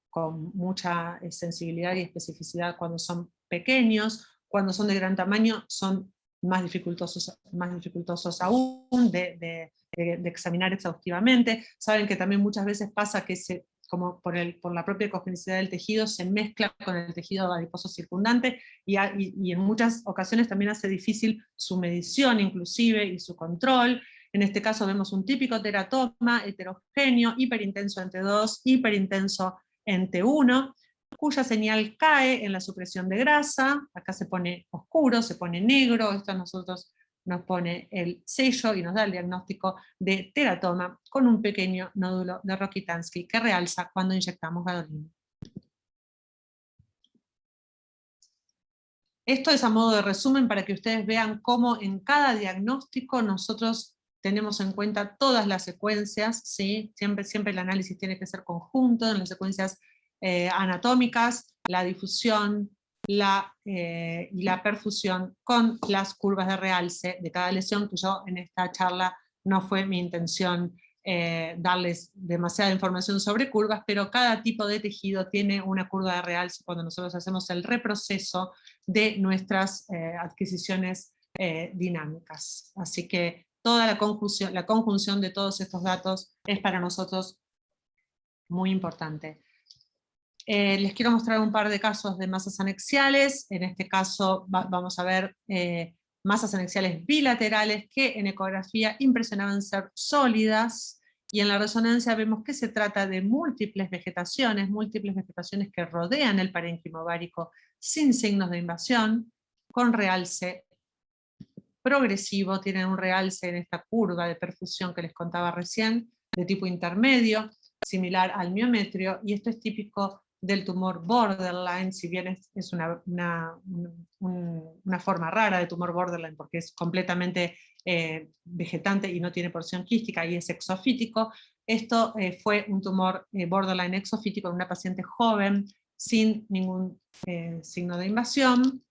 A: con mucha sensibilidad y especificidad cuando son pequeños. Cuando son de gran tamaño son más dificultosos aún de examinar exhaustivamente. Saben que también muchas veces pasa que como por la propia ecogenicidad del tejido, se mezcla con el tejido adiposo circundante, y en muchas ocasiones también hace difícil su medición inclusive y su control. En este caso vemos un típico teratoma heterogéneo, hiperintenso en T2, hiperintenso en T1, cuya señal cae en la supresión de grasa. Acá se pone oscuro, se pone negro, esto a nosotros nos pone el sello y nos da el diagnóstico de teratoma con un pequeño nódulo de Rokitansky que realza cuando inyectamos gadolina. Esto es a modo de resumen para que ustedes vean cómo en cada diagnóstico nosotros tenemos en cuenta todas las secuencias, ¿sí? Siempre el análisis tiene que ser conjunto en las secuencias anatómicas, la difusión, y la perfusión con las curvas de realce de cada lesión, que yo en esta charla no fue mi intención darles demasiada información sobre curvas, pero cada tipo de tejido tiene una curva de realce cuando nosotros hacemos el reproceso de nuestras adquisiciones dinámicas. Así que toda la conjunción de todos estos datos es para nosotros muy importante. Les quiero mostrar un par de casos de masas anexiales. En este caso vamos a ver masas anexiales bilaterales que en ecografía impresionaban ser sólidas, y en la resonancia vemos que se trata de múltiples vegetaciones que rodean el parénquima ovárico sin signos de invasión, con realce progresivo. Tienen un realce en esta curva de perfusión que les contaba recién, de tipo intermedio, similar al miometrio, y esto es típico del tumor borderline, si bien es una forma rara de tumor borderline, porque es completamente vegetante y no tiene porción quística y es exofítico. Esto fue un tumor borderline exofítico en una paciente joven, sin ningún signo de invasión.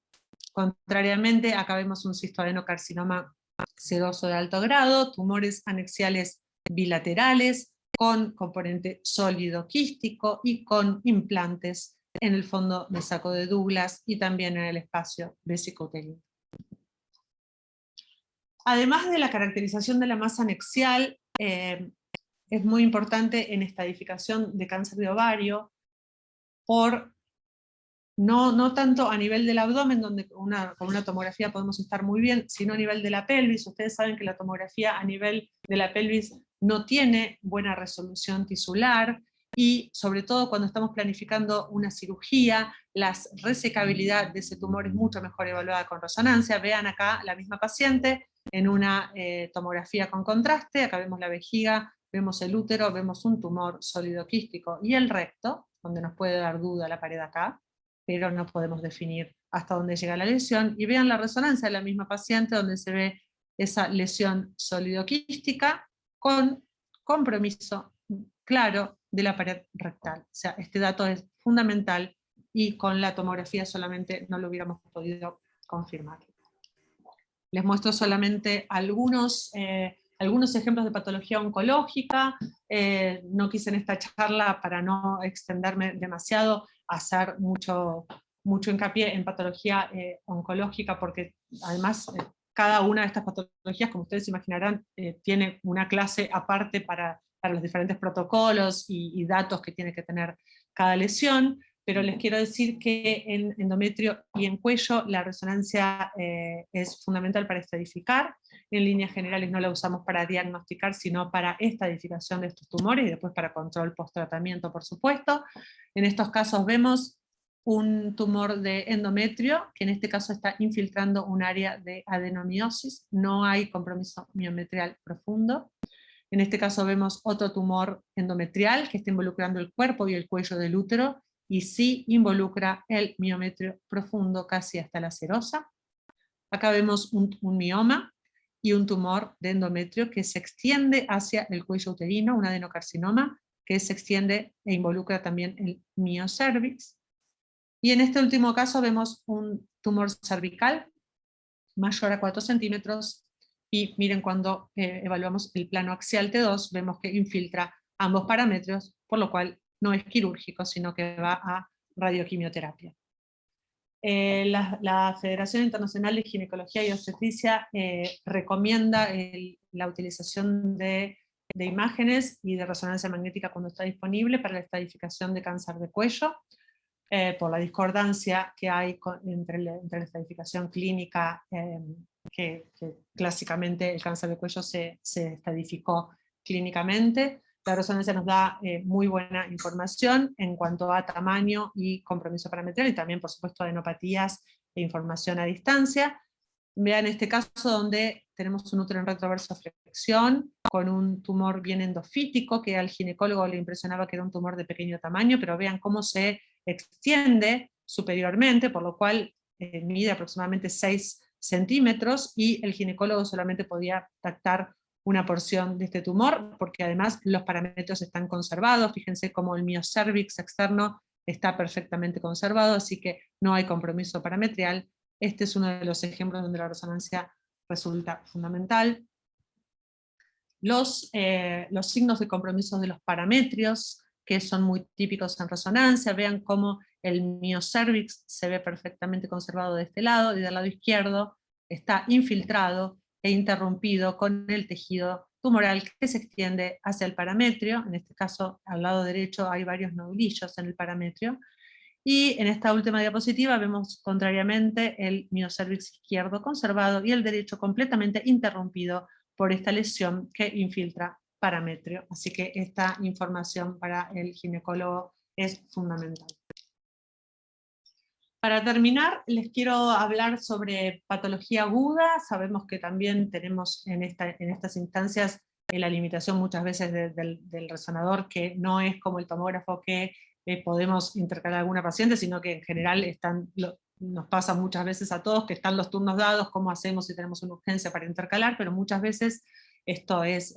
A: Contrariamente, acá vemos un cistoadenocarcinoma sedoso de alto grado, tumores anexiales bilaterales, con componente sólido quístico y con implantes en el fondo del saco de Douglas y también en el espacio vesicouterino. Además de la caracterización de la masa anexial, es muy importante en estadificación de cáncer de ovario, no tanto a nivel del abdomen, donde con una tomografía podemos estar muy bien, sino a nivel de la pelvis. Ustedes saben que la tomografía a nivel de la pelvis no tiene buena resolución tisular, y sobre todo cuando estamos planificando una cirugía, la resecabilidad de ese tumor es mucho mejor evaluada con resonancia. Vean acá la misma paciente en una tomografía con contraste. Acá vemos la vejiga, vemos el útero, vemos un tumor sólido quístico, y el recto, donde nos puede dar duda la pared acá, pero no podemos definir hasta dónde llega la lesión. Y vean la resonancia de la misma paciente, donde se ve esa lesión sólido-quística con compromiso claro de la pared rectal. O sea, este dato es fundamental, y con la tomografía solamente no lo hubiéramos podido confirmar. Les muestro solamente algunos ejemplos de patología oncológica. No quise en esta charla, para no extenderme demasiado, hacer mucho hincapié en patología oncológica, porque además cada una de estas patologías, como ustedes imaginarán, tiene una clase aparte para los diferentes protocolos y datos que tiene que tener cada lesión. Pero les quiero decir que en endometrio y en cuello la resonancia es fundamental para estadificar. en líneas generales no la usamos para diagnosticar, sino para estadificación de estos tumores y después para control post-tratamiento, por supuesto. En estos casos vemos un tumor de endometrio, que en este caso está infiltrando un área de adenomiosis, no hay compromiso miometrial profundo. En este caso vemos otro tumor endometrial que está involucrando el cuerpo y el cuello del útero, y sí involucra el miometrio profundo casi hasta la serosa. Acá vemos un mioma y un tumor de endometrio que se extiende hacia el cuello uterino, un adenocarcinoma que se extiende e involucra también el miocervix. Y en este último caso vemos un tumor cervical mayor a 4 centímetros, y miren cuando evaluamos el plano axial T2, vemos que infiltra ambos parámetros, por lo cual no es quirúrgico, sino que va a radioquimioterapia. La Federación Internacional de Ginecología y Obstetricia recomienda la utilización de imágenes y de resonancia magnética cuando está disponible para la estadificación de cáncer de cuello, por la discordancia que hay entre la estadificación clínica, que clásicamente el cáncer de cuello se estadificó clínicamente. La resonancia nos da muy buena información en cuanto a tamaño y compromiso parametral, y también, por supuesto, adenopatías e información a distancia. Vean este caso donde tenemos un útero en retroverso flexión, con un tumor bien endofítico, que al ginecólogo le impresionaba que era un tumor de pequeño tamaño, pero vean cómo se extiende superiormente, por lo cual mide aproximadamente 6 centímetros, y el ginecólogo solamente podía tactar una porción de este tumor, porque además los parámetros están conservados. Fíjense cómo el miocervix externo está perfectamente conservado, así que no hay compromiso parametrial. Este es uno de los ejemplos donde la resonancia resulta fundamental. Los signos de compromiso de los parametrios, que son muy típicos en resonancia, vean cómo el miocervix se ve perfectamente conservado de este lado, y del lado izquierdo está infiltrado e interrumpido con el tejido tumoral que se extiende hacia el parametrio. En este caso, al lado derecho hay varios nodulillos en el parametrio, y en esta última diapositiva vemos contrariamente el miocervix izquierdo conservado y el derecho completamente interrumpido por esta lesión que infiltra parametrio. Así que esta información para el ginecólogo es fundamental. Para terminar, les quiero hablar sobre patología aguda. Sabemos que también tenemos en estas instancias la limitación muchas veces del resonador, que no es como el tomógrafo, que podemos intercalar a alguna paciente, sino que en general nos pasa muchas veces a todos que están los turnos dados, cómo hacemos si tenemos una urgencia para intercalar, pero muchas veces esto es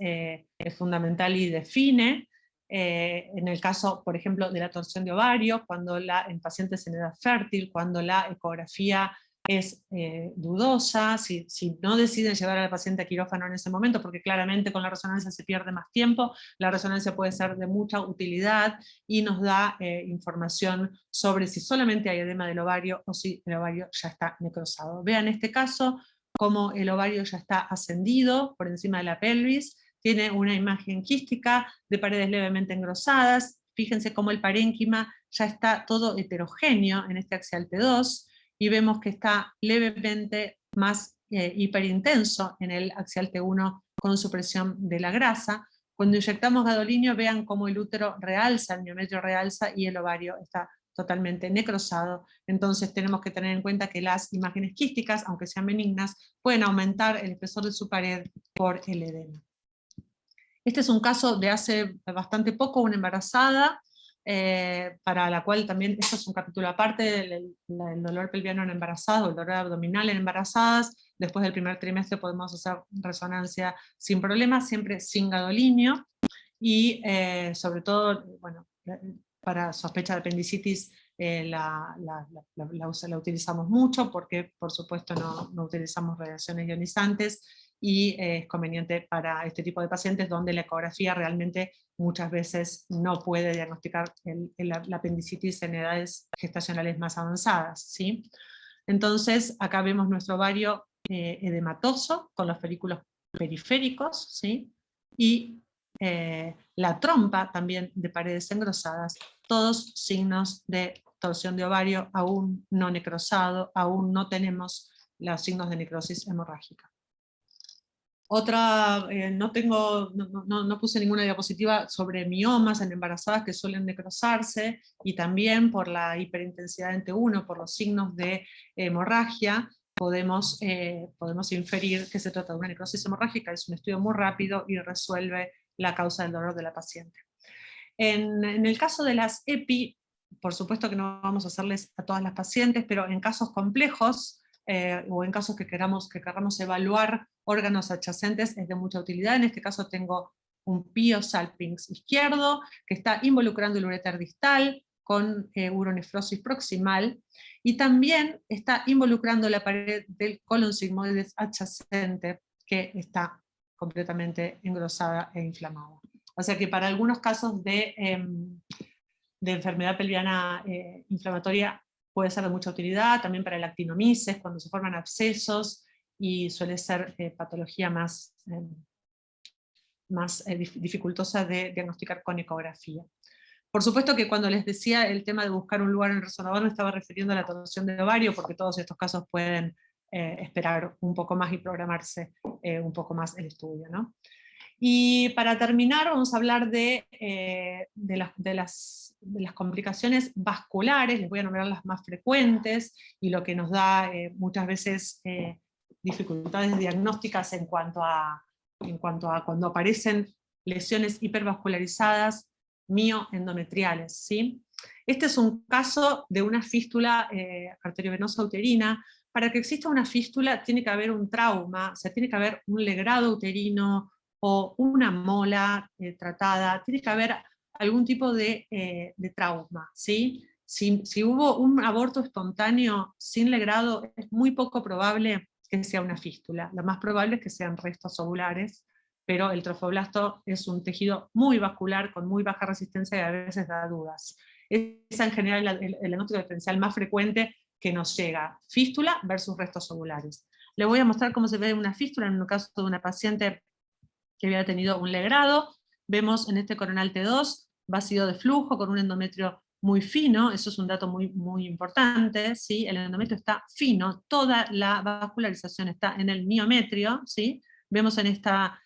A: fundamental y define. En el caso, por ejemplo, de la torsión de ovario, cuando en pacientes en edad fértil, cuando la ecografía es dudosa, si no deciden llevar a la paciente a quirófano en ese momento, porque claramente con la resonancia se pierde más tiempo, la resonancia puede ser de mucha utilidad y nos da información sobre si solamente hay edema del ovario o si el ovario ya está necrosado. Vean este caso, cómo el ovario ya está ascendido por encima de la pelvis, tiene una imagen quística de paredes levemente engrosadas. Fíjense cómo el parénquima ya está todo heterogéneo en este axial T2, y vemos que está levemente más hiperintenso en el axial T1 con supresión de la grasa. Cuando inyectamos gadolinio, vean cómo el útero realza, el miometrio realza, y el ovario está totalmente necrosado. Entonces tenemos que tener en cuenta que las imágenes quísticas, aunque sean benignas, pueden aumentar el espesor de su pared por el edema. Este es un caso de hace bastante poco, una embarazada, para la cual también, esto es un capítulo aparte, el dolor pelviano en embarazadas, o el dolor abdominal en embarazadas. Después del primer trimestre podemos hacer resonancia sin problemas, siempre sin gadolinio, y sobre todo, bueno, para sospecha de apendicitis la utilizamos mucho, porque por supuesto no utilizamos radiaciones ionizantes, y es conveniente para este tipo de pacientes donde la ecografía realmente muchas veces no puede diagnosticar la apendicitis en edades gestacionales más avanzadas, ¿sí? Entonces acá vemos nuestro ovario edematoso con los folículos periféricos, ¿sí? Y la trompa también de paredes engrosadas, todos signos de torsión de ovario aún no necrosado, aún no tenemos los signos de necrosis hemorrágica. Otra, no puse ninguna diapositiva sobre miomas en embarazadas que suelen necrosarse, y también por la hiperintensidad en T1, por los signos de hemorragia, podemos inferir que se trata de una necrosis hemorrágica. Es un estudio muy rápido y resuelve la causa del dolor de la paciente. En el caso de las EPI, por supuesto que no vamos a hacerles a todas las pacientes, pero en casos complejos, o en casos que queramos evaluar órganos adyacentes, es de mucha utilidad. En este caso tengo un pío salpinx izquierdo, que está involucrando el uréter distal con uronefrosis proximal, y también está involucrando la pared del colon sigmoides adyacente, que está completamente engrosada e inflamada. O sea que para algunos casos de enfermedad pelviana inflamatoria puede ser de mucha utilidad, también para el actinomices, cuando se forman abscesos, y suele ser patología más dificultosa de diagnosticar con ecografía. Por supuesto que cuando les decía el tema de buscar un lugar en el resonador, me estaba refiriendo a la torsión de ovario, porque todos estos casos pueden esperar un poco más y programarse un poco más el estudio, ¿no? Y para terminar vamos a hablar de las complicaciones vasculares. Les voy a nombrar las más frecuentes y lo que nos da muchas veces dificultades diagnósticas en cuanto a cuando aparecen lesiones hipervascularizadas mioendometriales, ¿sí? Este es un caso de una fístula arteriovenosa uterina. Para que exista una fístula tiene que haber un trauma, o sea, tiene que haber un legrado uterino, o una mola tratada, tiene que haber algún tipo de trauma, ¿sí? Si hubo un aborto espontáneo sin legrado, es muy poco probable que sea una fístula. Lo más probable es que sean restos ovulares, pero el trofoblasto es un tejido muy vascular, con muy baja resistencia, y a veces da dudas. Es en general el diagnóstico diferencial más frecuente que nos llega: fístula versus restos ovulares. Le voy a mostrar cómo se ve una fístula en un caso de una paciente que había tenido un legrado. Vemos en este coronal T2 vacío de flujo con un endometrio muy fino. Eso es un dato muy, muy importante, ¿sí? El endometrio está fino, toda la vascularización está en el miometrio, ¿sí? Vemos en esta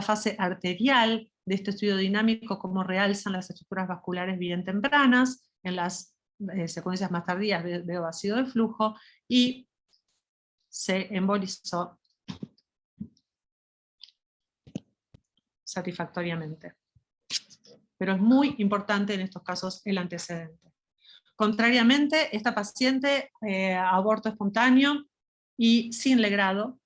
A: fase arterial de este estudio dinámico cómo realzan las estructuras vasculares bien tempranas. En las secuencias más tardías veo vacío de flujo, y se embolizó satisfactoriamente. Pero es muy importante en estos casos el antecedente. Contrariamente, esta paciente aborto espontáneo y sin legrado,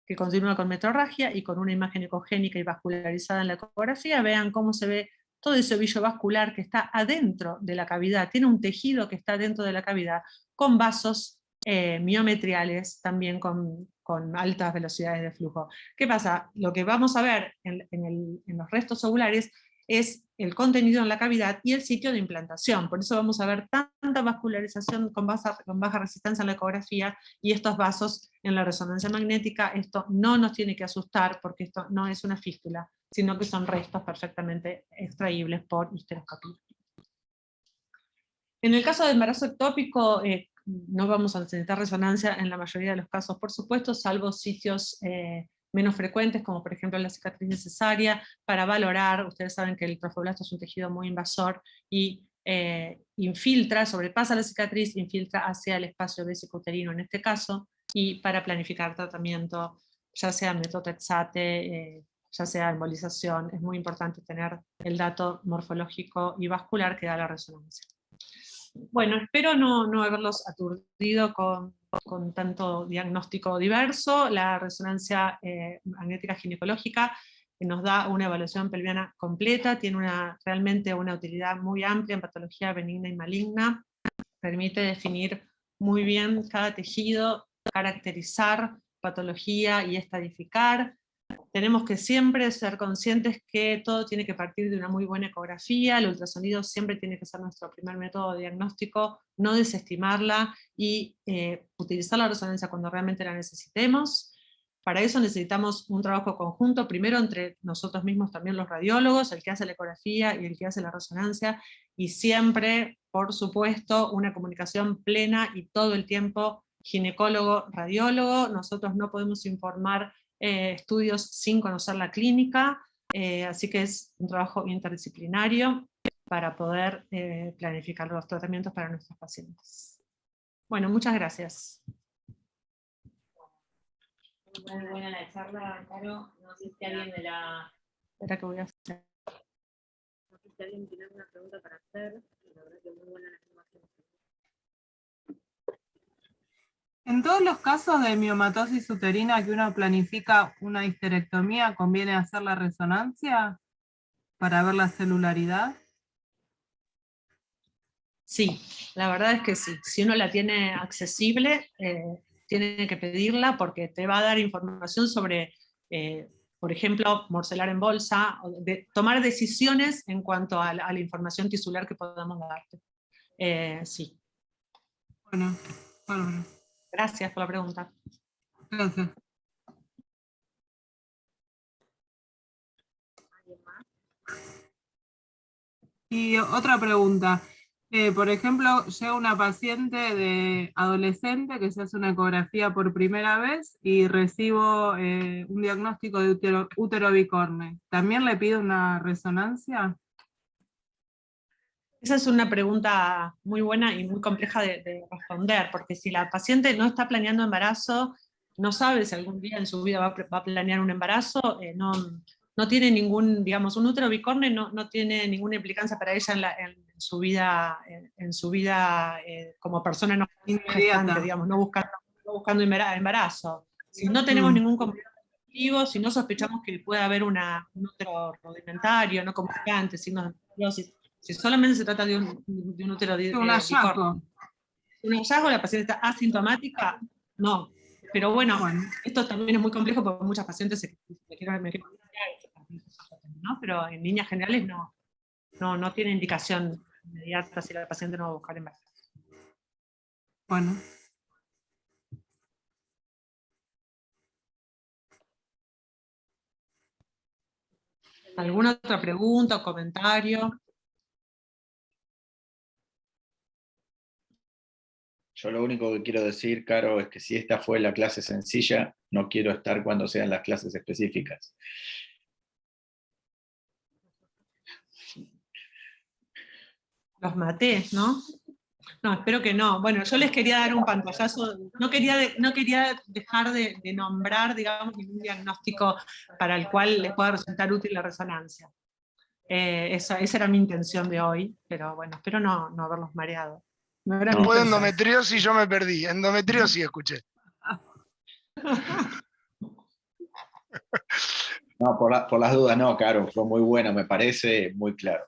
A: que continúa con metrorragia y con una imagen ecogénica y vascularizada en la ecografía. Vean cómo se ve todo ese ovillo vascular que está adentro de la cavidad, tiene un tejido que está dentro de la cavidad, con vasos miometriales, también con altas velocidades de flujo. ¿Qué pasa? Lo que vamos a ver en los restos ovulares es el contenido en la cavidad y el sitio de implantación. Por eso vamos a ver tanta vascularización con baja resistencia en la ecografía, y estos vasos en la resonancia magnética. Esto no nos tiene que asustar, porque esto no es una fístula, sino que son restos perfectamente extraíbles por histeroscopía. En el caso de embarazo ectópico, no vamos a necesitar resonancia en la mayoría de los casos, por supuesto, salvo sitios menos frecuentes, como por ejemplo la cicatriz de cesárea, para valorar. Ustedes saben que el trofoblasto es un tejido muy invasor y infiltra, sobrepasa la cicatriz, infiltra hacia el espacio vesicouterino en este caso, y para planificar tratamiento, ya sea metotrexate, ya sea embolización, es muy importante tener el dato morfológico y vascular que da la resonancia. Bueno, espero no haberlos aturdido con tanto diagnóstico diverso. La resonancia magnética ginecológica nos da una evaluación pelviana completa, tiene realmente una utilidad muy amplia en patología benigna y maligna, permite definir muy bien cada tejido, caracterizar patología y estadificar. Tenemos que siempre ser conscientes que todo tiene que partir de una muy buena ecografía. El ultrasonido siempre tiene que ser nuestro primer método de diagnóstico, no desestimarla, y utilizar la resonancia cuando realmente la necesitemos. Para eso necesitamos un trabajo conjunto, primero entre nosotros mismos, también los radiólogos, el que hace la ecografía y el que hace la resonancia, y siempre, por supuesto, una comunicación plena y todo el tiempo ginecólogo-radiólogo. Nosotros no podemos informar estudios sin conocer la clínica, así que es un trabajo interdisciplinario para poder planificar los tratamientos para nuestros pacientes. Bueno, muchas gracias.
C: Muy buena la charla, Caro. No sé si alguien de la...
A: Espera que voy a hacer.
C: No sé si alguien tiene alguna pregunta para hacer. La verdad que muy buena la información.
D: En todos los casos de miomatosis uterina que uno planifica una histerectomía, ¿conviene hacer la resonancia para ver la celularidad?
A: Sí, la verdad es que sí. Si uno la tiene accesible, tiene que pedirla porque te va a dar información sobre, por ejemplo, morcelar en bolsa, o tomar decisiones en cuanto a la información tisular que podamos darte. Sí.
D: Bueno, bueno.
A: Gracias por la pregunta.
D: Gracias. Y otra pregunta. Por ejemplo, llega una paciente de adolescente que se hace una ecografía por primera vez y recibo un diagnóstico de útero bicorne. ¿También le pido una resonancia?
A: Esa es una pregunta muy buena y muy compleja de responder, porque si la paciente no está planeando embarazo, no sabe si algún día en su vida va a planear un embarazo, no tiene ningún, digamos, un útero bicorne no tiene ninguna implicancia para ella en su vida como persona no gestante, digamos, no buscando embarazo. Si no tenemos ningún complemento, si no sospechamos que puede haber un útero rudimentario, no comunicante, signos de endometriosis, si solamente se trata de un útero
D: Un hallazgo.
A: un hallazgo, la paciente está asintomática, no. Pero bueno, esto también es muy complejo porque muchas pacientes ¿no? Pero en líneas generales no tiene indicación inmediata si la paciente no va a buscar embarazo.
D: Bueno.
A: ¿Alguna otra pregunta o comentario?
E: Yo lo único que quiero decir, Caro, es que si esta fue la clase sencilla, no quiero estar cuando sean las clases específicas.
A: Los maté, ¿no? No, espero que no. Bueno, yo les quería dar un pantallazo, no quería dejar de nombrar, digamos, ningún diagnóstico para el cual les pueda resultar útil la resonancia. Esa era mi intención de hoy, pero bueno, espero no haberlos mareado. No era mi
B: Fue
A: intención.
B: endometriosis, yo me perdí. Endometriosis escuché.
E: No, por las dudas no, Caro, fue muy bueno, me parece muy claro.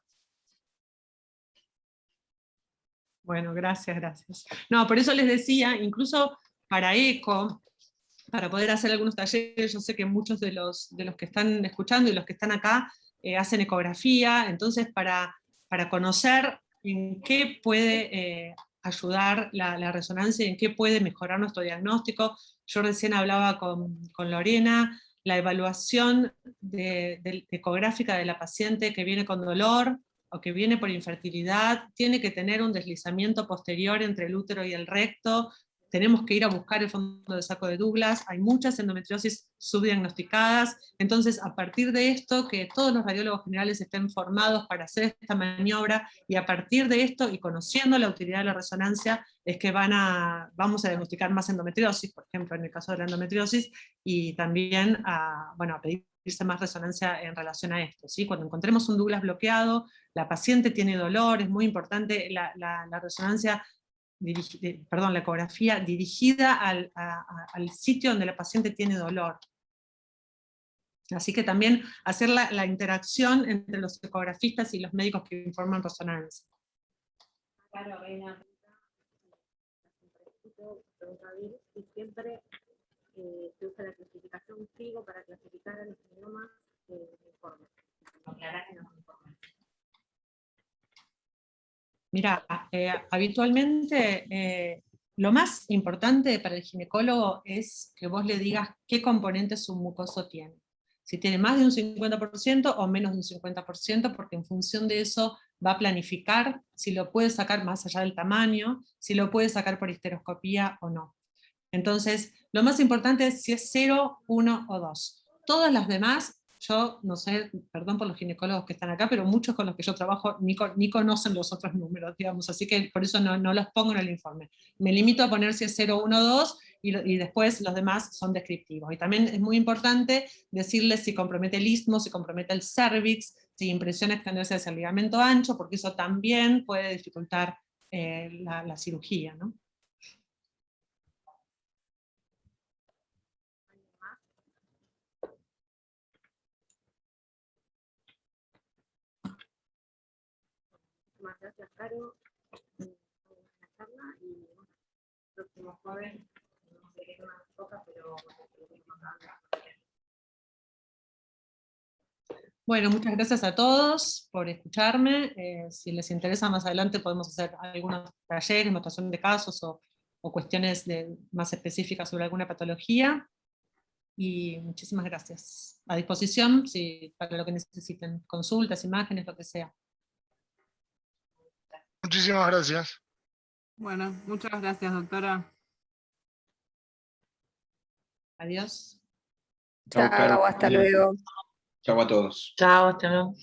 A: Bueno, gracias. No, por eso les decía, incluso para ECO, para poder hacer algunos talleres, yo sé que muchos de los que están escuchando y los que están acá hacen ecografía, entonces para conocer en qué puede ayudar la resonancia y en qué puede mejorar nuestro diagnóstico. Yo recién hablaba con Lorena, la evaluación ecográfica de la paciente que viene con dolor o que viene por infertilidad, tiene que tener un deslizamiento posterior entre el útero y el recto, tenemos que ir a buscar el fondo de saco de Douglas, hay muchas endometriosis subdiagnosticadas, entonces a partir de esto, que todos los radiólogos generales estén formados para hacer esta maniobra, y a partir de esto, y conociendo la utilidad de la resonancia, es que vamos a diagnosticar más endometriosis, por ejemplo, en el caso de la endometriosis, y también a pedirse más resonancia en relación a esto, ¿sí? Cuando encontremos un Douglas bloqueado, la paciente tiene dolor, es muy importante la resonancia, la ecografía dirigida al sitio donde la paciente tiene dolor. Así que también hacer la interacción entre los ecografistas y los médicos que informan resonancia.
C: Claro, hay una pregunta, y siempre se usa la clasificación FIGO para clasificar a los miomas informes.
A: Mira, habitualmente lo más importante para el ginecólogo es que vos le digas qué componente submucoso tiene. Si tiene más de un 50% o menos de un 50%, porque en función de eso va a planificar si lo puede sacar más allá del tamaño, si lo puede sacar por histeroscopía o no. Entonces, lo más importante es si es 0, 1 o 2. Todas las demás, yo no sé, perdón por los ginecólogos que están acá, pero muchos con los que yo trabajo ni conocen los otros números, digamos, así que por eso no los pongo en el informe. Me limito a poner si es 0, 1 o 2, y después los demás son descriptivos. Y también es muy importante decirles si compromete el istmo, si compromete el cervix, si impresiona extenderse hacia el ligamento ancho, porque eso también puede dificultar la cirugía, ¿no?
C: Muchísimas gracias, Caro, por la charla, y bueno, el próximo jueves, no sé qué tema nos toca, pero bueno, seguiremos acá.
A: Bueno, muchas gracias a todos por escucharme. Si les interesa, más adelante podemos hacer algunos talleres, notación de casos o cuestiones más específicas sobre alguna patología. Y muchísimas gracias. A disposición para lo que necesiten, consultas, imágenes, lo que sea.
B: Muchísimas gracias.
D: Bueno, muchas gracias, doctora.
A: Adiós.
E: Chau, Caro.
F: Chao, hasta luego.
E: Chau a todos.
F: Chao, hasta luego.